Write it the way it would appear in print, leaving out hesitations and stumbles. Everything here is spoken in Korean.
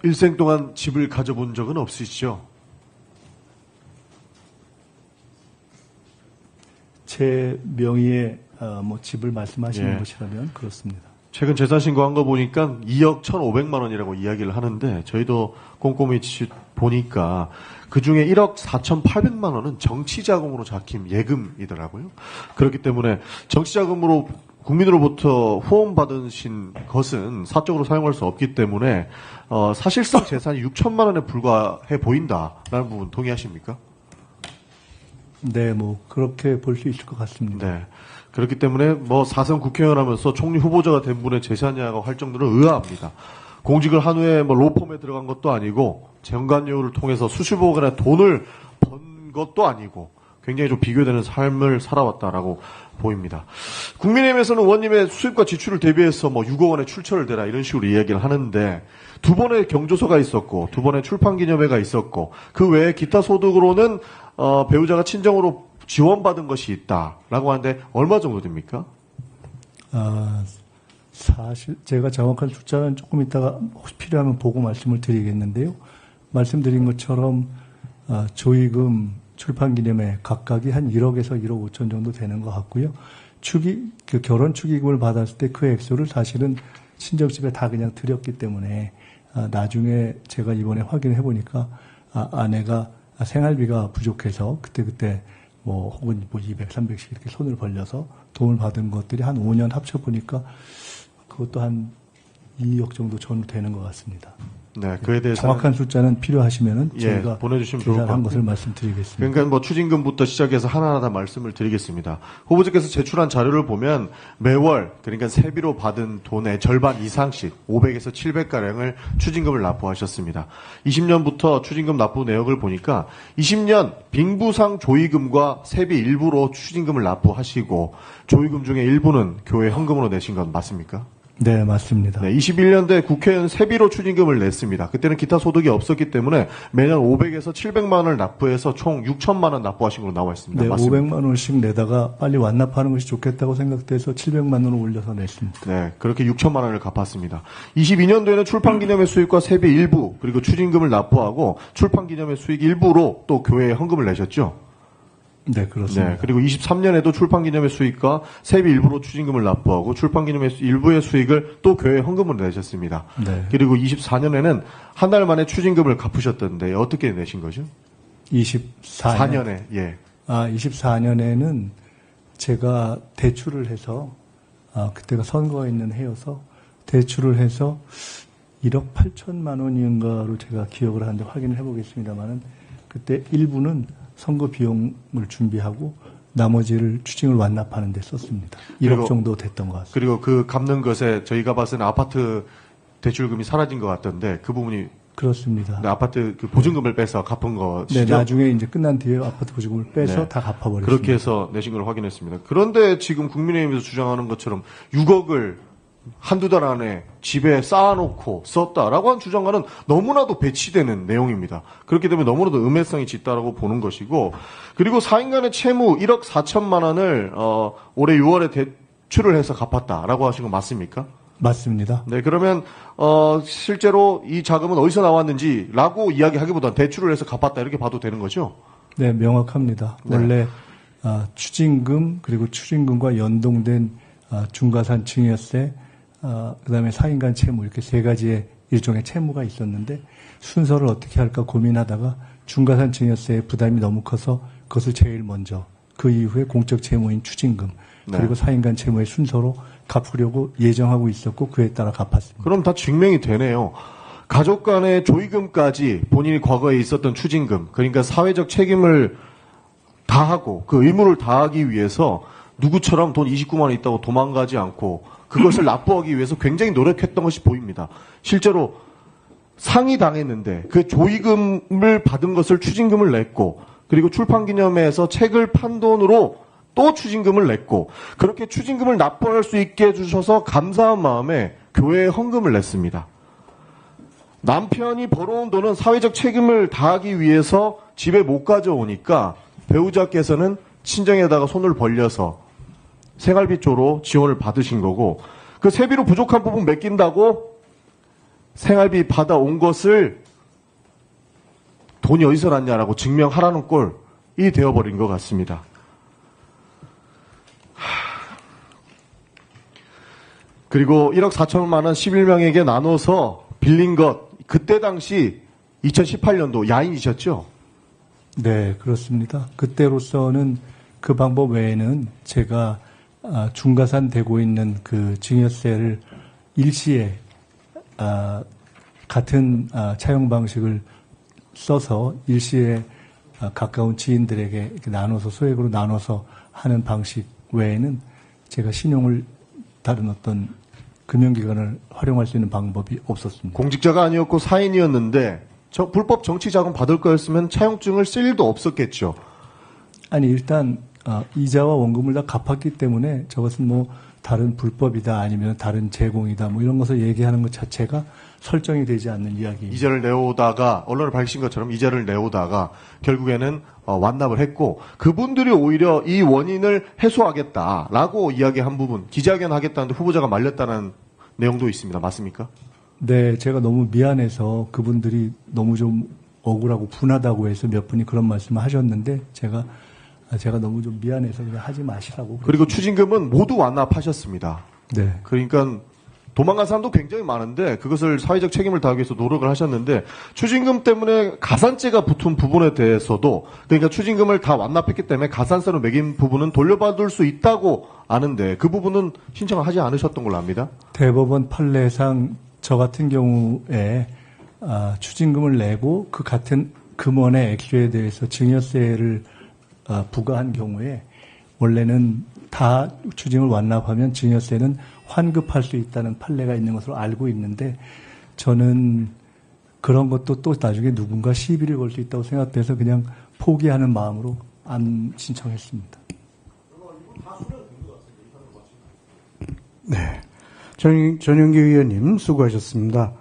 일생 동안 집을 가져본 적은 없으시죠? 제 명의의 집을 말씀하시는 예. 것이라면 그렇습니다. 최근 재산 신고한 거 보니까 2억 1,500만 원이라고 이야기를 하는데 저희도 꼼꼼히 보니까 그중에 1억 4,800만 원은 정치자금으로 잡힌 예금이더라고요. 그렇기 때문에 정치자금으로 국민으로부터 후원받으신 것은 사적으로 사용할 수 없기 때문에 사실상 재산이 6천만 원에 불과해 보인다라는 부분 동의하십니까? 네, 그렇게 볼 수 있을 것 같습니다. 네. 그렇기 때문에 4선 국회의원 하면서 총리 후보자가 된 분의 재산이라고 할 정도로 의아합니다. 공직을 한 후에 로펌에 들어간 것도 아니고 정관료를 통해서 수십억 원의 돈을 번 것도 아니고 굉장히 좀 비교되는 삶을 살아왔다라고 보입니다. 국민의힘에서는 의원님의 수입과 지출을 대비해서 6억 원의 출처를 대라 이런 식으로 이야기를 하는데 두 번의 경조서가 있었고 두 번의 출판기념회가 있었고 그 외에 기타 소득으로는 배우자가 친정으로 지원받은 것이 있다라고 하는데 얼마 정도 됩니까? 사실 제가 정확한 숫자는 조금 이따가 혹시 필요하면 보고 말씀을 드리겠는데요. 말씀드린 것처럼 조의금, 출판기념회 각각이 한 1억에서 1억 5천 정도 되는 것 같고요. 결혼 축의금을 받았을 때 그 액수를 사실은 친정집에 다 그냥 드렸기 때문에 나중에 제가 이번에 확인해 보니까 아내가 생활비가 부족해서 그때 혹은 200, 300씩 이렇게 손을 벌려서 도움을 받은 것들이 한 5년 합쳐보니까 그것도 한 2억 정도 전후 되는 것 같습니다. 네, 그에 대해서 정확한 숫자는 필요하시면은 저희가 보내주시면 좋을 것 계산한 같고. 것을 말씀드리겠습니다. 그러니까 추징금부터 시작해서 하나하나 다 말씀을 드리겠습니다. 후보자께서 제출한 자료를 보면 매월 그러니까 세비로 받은 돈의 절반 이상씩 500에서 700가량을 추징금을 납부하셨습니다. 20년부터 추징금 납부 내역을 보니까 20년 빙부상 조의금과 세비 일부로 추징금을 납부하시고 조의금 중에 일부는 교회 헌금으로 내신 건 맞습니까? 네, 맞습니다. 네, 21년도에 국회의원 세비로 추징금을 냈습니다. 그때는 기타 소득이 없었기 때문에 매년 500에서 700만 원을 납부해서 총 6천만 원 납부하신 걸로 나와 있습니다. 네, 맞습니다. 500만 원씩 내다가 빨리 완납하는 것이 좋겠다고 생각돼서 700만 원을 올려서 냈습니다. 네, 그렇게 6천만 원을 갚았습니다. 22년도에는 출판기념회 수익과 세비 일부 그리고 추징금을 납부하고 출판기념회 수익 일부로 또 교회에 헌금을 내셨죠? 네, 그렇습니다. 네, 그리고 23년에도 출판기념회 수익과 세비 일부로 추징금을 납부하고 출판기념회 일부의 수익을 또 교회에 헌금으로 내셨습니다. 네. 그리고 24년에는 한 달 만에 추징금을 갚으셨던데 어떻게 내신 거죠? 24년에. 예. 24년에는 제가 대출을 해서, 그때가 선거가 있는 해여서 대출을 해서 1억 8천만 원인가로 제가 기억을 하는데 확인을 해보겠습니다만은 그때 일부는 선거 비용을 준비하고 나머지를 추징을 완납하는 데 썼습니다. 1억 정도 됐던 것 같습니다. 그리고 그 갚는 것에 저희가 봤을 때는 아파트 대출금이 사라진 것 같던데 그 부분이 그렇습니다. 아파트 그 보증금을 빼서 갚은 것이죠? 네, 나중에 이제 끝난 뒤에 아파트 보증금을 빼서 네. 다 갚아버렸습니다. 그렇게 해서 내신 걸 확인했습니다. 그런데 지금 국민의힘에서 주장하는 것처럼 6억을 한두 달 안에 집에 쌓아놓고 썼다라고 한 주장과는 너무나도 배치되는 내용입니다. 그렇기 때문에 너무나도 음해성이 짙다라고 보는 것이고, 그리고 4인간의 채무 1억 4천만 원을 올해 6월에 대출을 해서 갚았다라고 하신 거 맞습니까? 맞습니다. 네, 그러면 실제로 이 자금은 어디서 나왔는지라고 이야기하기보다는 대출을 해서 갚았다 이렇게 봐도 되는 거죠? 네, 명확합니다. 네. 원래 추징금 그리고 추징금과 연동된 중과산 증여세, 그다음에 4인간 채무 이렇게 세 가지의 일종의 채무가 있었는데 순서를 어떻게 할까 고민하다가 중과산 증여세의 부담이 너무 커서 그것을 제일 먼저 그 이후에 공적 채무인 추징금 그리고 4인간 채무의 순서로 갚으려고 예정하고 있었고 그에 따라 갚았습니다. 그럼 다 증명이 되네요. 가족 간의 조의금까지 본인이 과거에 있었던 추징금, 그러니까 사회적 책임을 다하고 그 의무를 다하기 위해서 누구처럼 돈 29만 원 있다고 도망가지 않고 그것을 납부하기 위해서 굉장히 노력했던 것이 보입니다. 실제로 상이 당했는데 그 조의금을 받은 것을 추징금을 냈고 그리고 출판기념회에서 책을 판 돈으로 또 추징금을 냈고 그렇게 추징금을 납부할 수 있게 해주셔서 감사한 마음에 교회에 헌금을 냈습니다. 남편이 벌어온 돈은 사회적 책임을 다하기 위해서 집에 못 가져오니까 배우자께서는 친정에다가 손을 벌려서 생활비 쪽으로 지원을 받으신 거고 그 세비로 부족한 부분 맡긴다고 생활비 받아온 것을 돈이 어디서 났냐라고 증명하라는 꼴이 되어버린 것 같습니다. 그리고 1억 4천만 원 11명에게 나눠서 빌린 것, 그때 당시 2018년도 야인이셨죠? 네, 그렇습니다. 그때로서는 그 방법 외에는 제가 중과산되고 있는 그 증여세를 일시에 같은 차용 방식을 써서 일시에 가까운 지인들에게 이렇게 나눠서 소액으로 나눠서 하는 방식 외에는 제가 신용을 다른 어떤 금융기관을 활용할 수 있는 방법이 없었습니다. 공직자가 아니었고 사인이었는데 불법 정치자금 받을 거였으면 차용증을 쓸 일도 없었겠죠. 아니 일단 이자와 원금을 다 갚았기 때문에 저것은 뭐 다른 불법이다 아니면 다른 제공이다 뭐 이런 것을 얘기하는 것 자체가 설정이 되지 않는 이야기입니다. 이자를 내오다가 언론에 밝히신 것처럼 이자를 내오다가 결국에는 완납을 했고 그분들이 오히려 이 원인을 해소하겠다라고 이야기한 부분 기자회견 하겠다는데 후보자가 말렸다는 내용도 있습니다. 맞습니까? 네, 제가 너무 미안해서 그분들이 너무 좀 억울하고 분하다고 해서 몇 분이 그런 말씀을 하셨는데 제가 너무 좀 미안해서 그냥 하지 마시라고. 그리고 추징금은 모두 완납하셨습니다. 네. 그러니까 도망간 사람도 굉장히 많은데 그것을 사회적 책임을 다하기 위해서 노력을 하셨는데 추징금 때문에 가산세가 붙은 부분에 대해서도 그러니까 추징금을 다 완납했기 때문에 가산세로 매긴 부분은 돌려받을 수 있다고 아는데 그 부분은 신청을 하지 않으셨던 걸로 압니다. 대법원 판례상 저 같은 경우에 추징금을 내고 그 같은 금원의 액수에 대해서 증여세를 부과한 경우에 원래는 다 추징을 완납하면 증여세는 환급할 수 있다는 판례가 있는 것으로 알고 있는데 저는 그런 것도 또 나중에 누군가 시비를 걸 수 있다고 생각돼서 그냥 포기하는 마음으로 안 신청했습니다. 네. 전영기 의원님 수고하셨습니다.